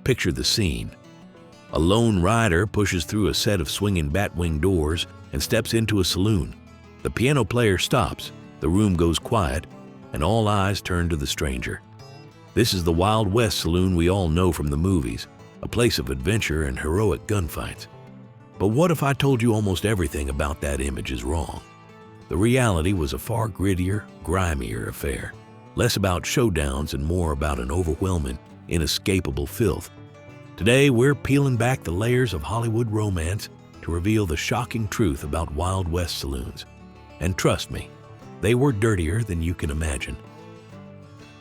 Picture the scene. A lone rider pushes through a set of swinging batwing doors and steps into a saloon. The piano player stops, the room goes quiet, and all eyes turn to the stranger. This is the Wild West saloon we all know from the movies, a place of adventure and heroic gunfights. But what if I told you almost everything about that image is wrong? The reality was a far grittier, grimier affair, less about showdowns and more about an overwhelming, inescapable filth. Today, we're peeling back the layers of Hollywood romance to reveal the shocking truth about Wild West saloons. And trust me, they were dirtier than you can imagine.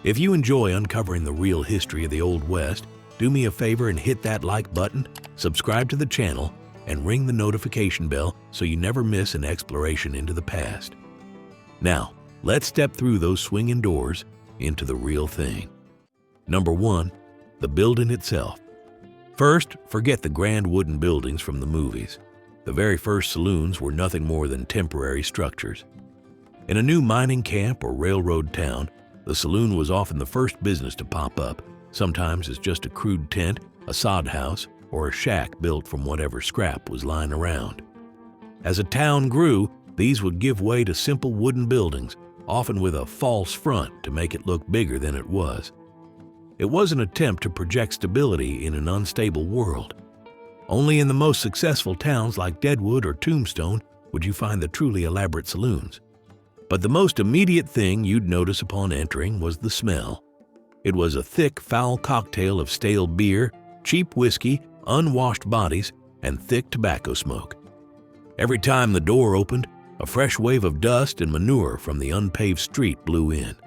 If you enjoy uncovering the real history of the Old West, do me a favor and hit that like button, subscribe to the channel, and ring the notification bell so you never miss an exploration into the past. Now, let's step through those swinging doors into the real thing. Number 1, the building itself. First, forget the grand wooden buildings from the movies. The very first saloons were nothing more than temporary structures. In a new mining camp or railroad town, the saloon was often the first business to pop up, sometimes as just a crude tent, a sod house, or a shack built from whatever scrap was lying around. As a town grew, these would give way to simple wooden buildings, often with a false front to make it look bigger than it was. It was an attempt to project stability in an unstable world. Only in the most successful towns like Deadwood or Tombstone would you find the truly elaborate saloons. But the most immediate thing you'd notice upon entering was the smell. It was a thick, foul cocktail of stale beer, cheap whiskey, unwashed bodies, and thick tobacco smoke. Every time the door opened, a fresh wave of dust and manure from the unpaved street blew in.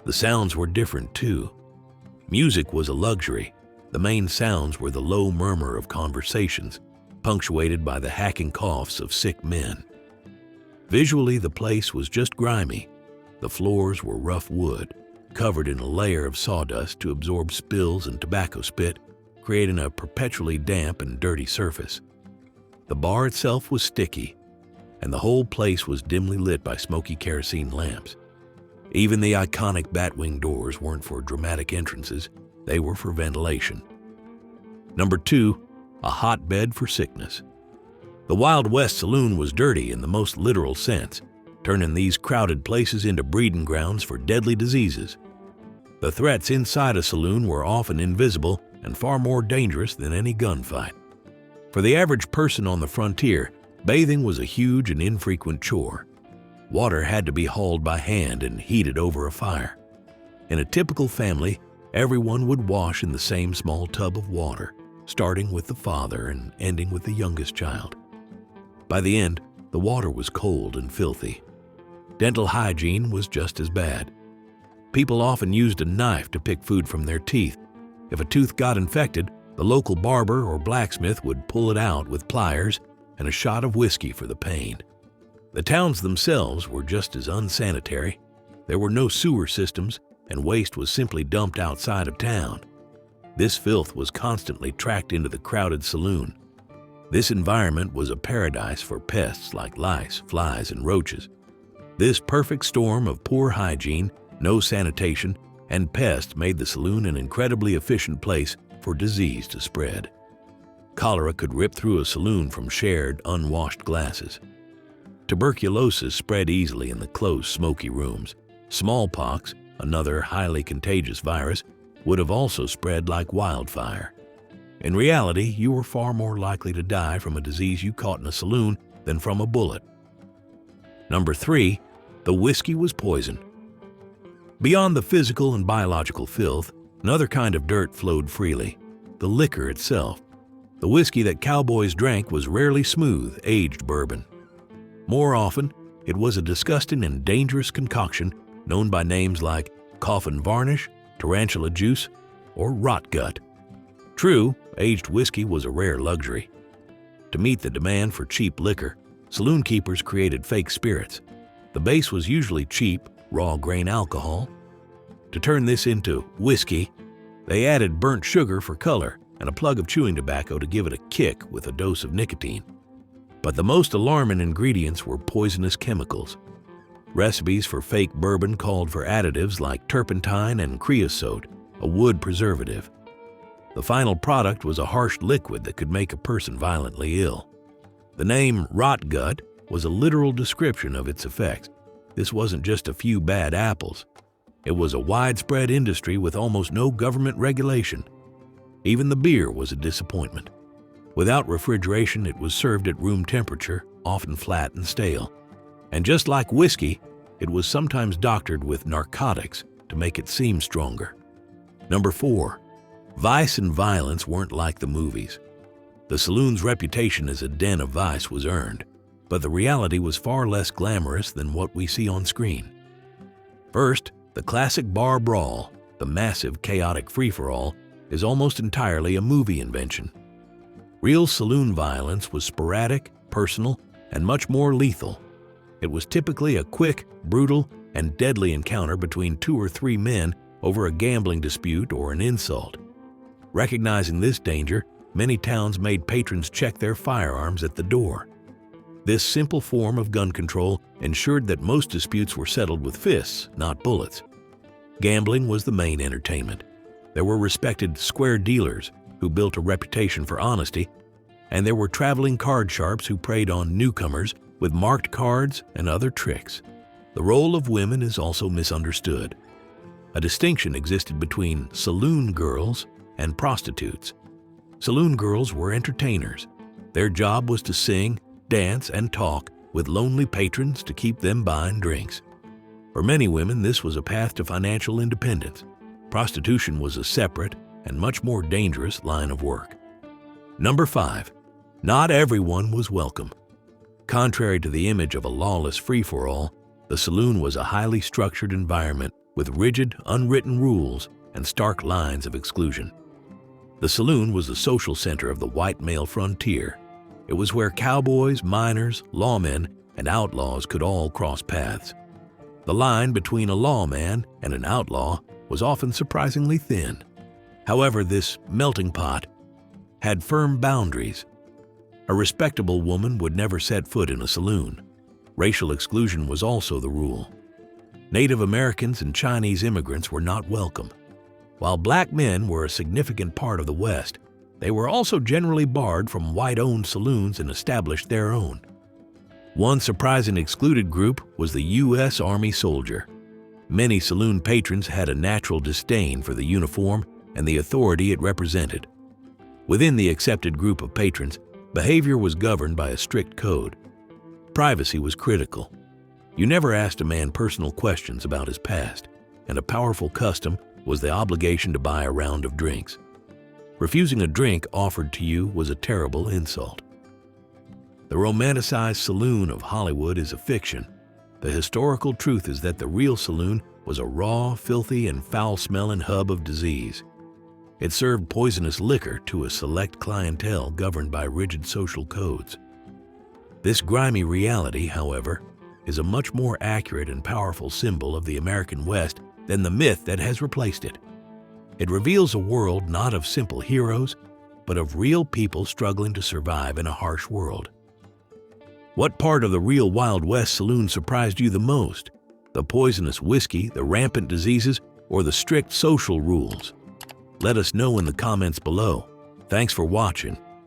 The sounds were different, too. Music was a luxury. The main sounds were the low murmur of conversations, punctuated by the hacking coughs of sick men. Visually, the place was just grimy. The floors were rough wood, covered in a layer of sawdust to absorb spills and tobacco spit, creating a perpetually damp and dirty surface. The bar itself was sticky, and the whole place was dimly lit by smoky kerosene lamps. Even the iconic batwing doors weren't for dramatic entrances, they were for ventilation. Number 2, a hotbed for sickness. The Wild West saloon was dirty in the most literal sense, turning these crowded places into breeding grounds for deadly diseases. The threats inside a saloon were often invisible and far more dangerous than any gunfight. For the average person on the frontier, bathing was a huge and infrequent chore. Water had to be hauled by hand and heated over a fire. In a typical family, everyone would wash in the same small tub of water, starting with the father and ending with the youngest child. By the end, the water was cold and filthy. Dental hygiene was just as bad. People often used a knife to pick food from their teeth. If a tooth got infected, the local barber or blacksmith would pull it out with pliers and a shot of whiskey for the pain. The towns themselves were just as unsanitary. There were no sewer systems, and waste was simply dumped outside of town. This filth was constantly tracked into the crowded saloon. This environment was a paradise for pests like lice, flies, and roaches. This perfect storm of poor hygiene, no sanitation, and pests made the saloon an incredibly efficient place for disease to spread. Cholera could rip through a saloon from shared, unwashed glasses. Tuberculosis spread easily in the closed, smoky rooms. Smallpox, another highly contagious virus, would have also spread like wildfire. In reality, you were far more likely to die from a disease you caught in a saloon than from a bullet. Number 3, the whiskey was poison. Beyond the physical and biological filth, another kind of dirt flowed freely: the liquor itself. The whiskey that cowboys drank was rarely smooth, aged bourbon. More often, it was a disgusting and dangerous concoction known by names like Coffin Varnish, Tarantula Juice, or Rot Gut. True, aged whiskey was a rare luxury. To meet the demand for cheap liquor, saloon keepers created fake spirits. The base was usually cheap, raw grain alcohol. To turn this into whiskey, they added burnt sugar for color and a plug of chewing tobacco to give it a kick with a dose of nicotine. But the most alarming ingredients were poisonous chemicals. Recipes for fake bourbon called for additives like turpentine and creosote, a wood preservative. The final product was a harsh liquid that could make a person violently ill. The name rot gut was a literal description of its effects. This wasn't just a few bad apples. It was a widespread industry with almost no government regulation. Even the beer was a disappointment. Without refrigeration, it was served at room temperature, often flat and stale. And just like whiskey, it was sometimes doctored with narcotics to make it seem stronger. Number 4. Vice and violence weren't like the movies. The saloon's reputation as a den of vice was earned, but the reality was far less glamorous than what we see on screen. First, the classic bar brawl, the massive, chaotic free-for-all, is almost entirely a movie invention. Real saloon violence was sporadic, personal, and much more lethal. It was typically a quick, brutal, and deadly encounter between 2 or 3 men over a gambling dispute or an insult. Recognizing this danger, many towns made patrons check their firearms at the door. This simple form of gun control ensured that most disputes were settled with fists, not bullets. Gambling was the main entertainment. There were respected square dealers who built a reputation for honesty, and there were traveling card sharps who preyed on newcomers with marked cards and other tricks. The role of women is also misunderstood. A distinction existed between saloon girls and prostitutes. Saloon girls were entertainers. Their job was to sing, dance, and talk with lonely patrons to keep them buying drinks. For many women, this was a path to financial independence. Prostitution was a separate and much more dangerous line of work. Number 5. Not everyone was welcome. Contrary to the image of a lawless free-for-all, the saloon was a highly structured environment with rigid, unwritten rules and stark lines of exclusion. The saloon was the social center of the white male frontier. It was where cowboys, miners, lawmen, and outlaws could all cross paths. The line between a lawman and an outlaw was often surprisingly thin. However, this melting pot had firm boundaries. A respectable woman would never set foot in a saloon. Racial exclusion was also the rule. Native Americans and Chinese immigrants were not welcome. While black men were a significant part of the West, they were also generally barred from white-owned saloons and established their own. One surprising excluded group was the U.S. Army soldier. Many saloon patrons had a natural disdain for the uniform and the authority it represented. Within the accepted group of patrons, behavior was governed by a strict code. Privacy was critical. You never asked a man personal questions about his past, and a powerful custom was the obligation to buy a round of drinks. Refusing a drink offered to you was a terrible insult. The romanticized saloon of Hollywood is a fiction. The historical truth is that the real saloon was a raw, filthy, and foul-smelling hub of disease. It served poisonous liquor to a select clientele governed by rigid social codes. This grimy reality, however, is a much more accurate and powerful symbol of the American West than the myth that has replaced it. It reveals a world not of simple heroes, but of real people struggling to survive in a harsh world. What part of the real Wild West saloon surprised you the most? The poisonous whiskey, the rampant diseases, or the strict social rules? Let us know in the comments below. Thanks for watching.